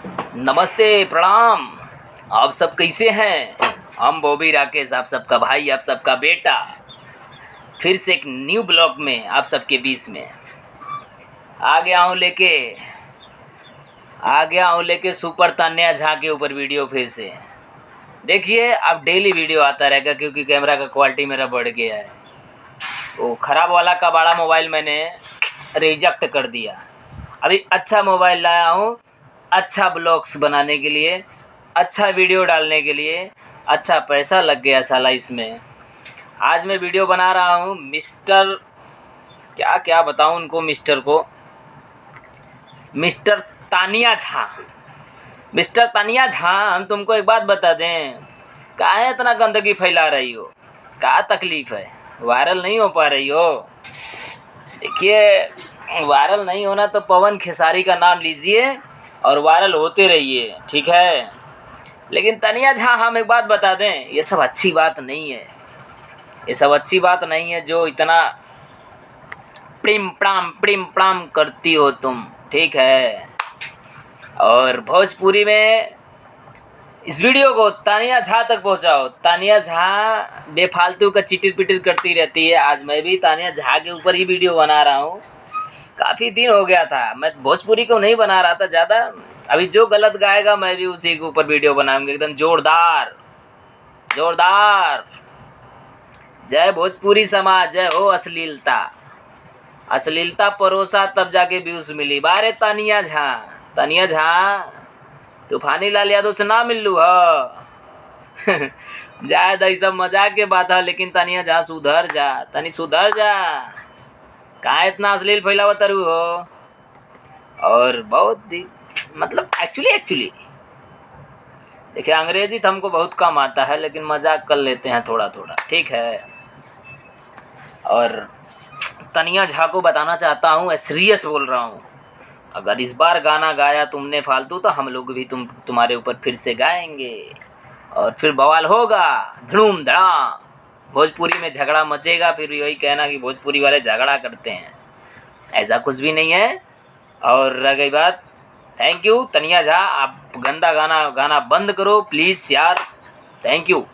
नमस्ते, प्रणाम। आप सब कैसे हैं? हम बॉबी राकेश, आप सबका भाई, आप सबका बेटा, फिर से एक न्यू ब्लॉग में आप सबके बीच में आ गया हूँ लेके सुपर तान्या झा के ऊपर वीडियो फिर से। देखिए, अब डेली वीडियो आता रहेगा क्योंकि कैमरा का क्वालिटी मेरा बढ़ गया है। वो ख़राब वाला का बड़ा मोबाइल मैंने रिजेक्ट कर दिया। अभी अच्छा मोबाइल लाया हूँ, अच्छा ब्लॉग्स बनाने के लिए, अच्छा वीडियो डालने के लिए। अच्छा पैसा लग गया साला इसमें। आज मैं वीडियो बना रहा हूँ मिस्टर, क्या क्या बताऊँ उनको, मिस्टर तानिया झा। मिस्टर तानिया झा, हम तुमको एक बात बता दें, काहे इतना गंदगी फैला रही हो? क्या तकलीफ़ है? वायरल नहीं हो पा रही हो? देखिए, वायरल नहीं होना तो पवन खेसारी का नाम लीजिए और वायरल होते रहिए, ठीक है। लेकिन तानिया झा, हम एक बात बता दें, ये सब अच्छी बात नहीं है। ये सब अच्छी बात नहीं है जो इतना प्रेम प्राम करती हो तुम, ठीक है। और भोजपुरी में इस वीडियो को तानिया झा तक पहुंचाओ। तानिया झा बेफालतू का चिटिर पिटिर करती रहती है। आज मैं भी तानिया झा के ऊपर ही वीडियो बना रहा हूँ। काफ़ी दिन हो गया था, मैं भोजपुरी को नहीं बना रहा था ज़्यादा। अभी जो गलत गाएगा मैं भी उसी के ऊपर वीडियो बनाऊंगा, एकदम जोरदार जोरदार। जय भोजपुरी समाज, जय हो अश्लीलता। अश्लीलता परोसा तब जाके व्यूज मिली। बारे तानिया झा तूफानी लाल यादव से ना मिल लू ह जाए दई सब मजाक के बात है, लेकिन तानिया झा सुधर जा, तनी सुधर जा। कहाँ इतना अश्लील फैलावत तारू हो? और बहुत ही मतलब एक्चुअली देखिए, अंग्रेजी तो हमको बहुत कम आता है, लेकिन मजाक कर लेते हैं थोड़ा थोड़ा, ठीक है। और तानिया झा को बताना चाहता हूँ, सीरियस बोल रहा हूँ, अगर इस बार गाना गाया तुमने फालतू तो हम लोग भी तुम्हारे ऊपर फिर से गाएंगे और फिर बवाल होगा, धूम धड़ाम। भोजपुरी में झगड़ा मचेगा, फिर यही कहना कि भोजपुरी वाले झगड़ा करते हैं। ऐसा कुछ भी नहीं है। और रह गई बात, थैंक यू तानिया झा, आप गंदा गाना गाना बंद करो प्लीज़ यार, थैंक यू।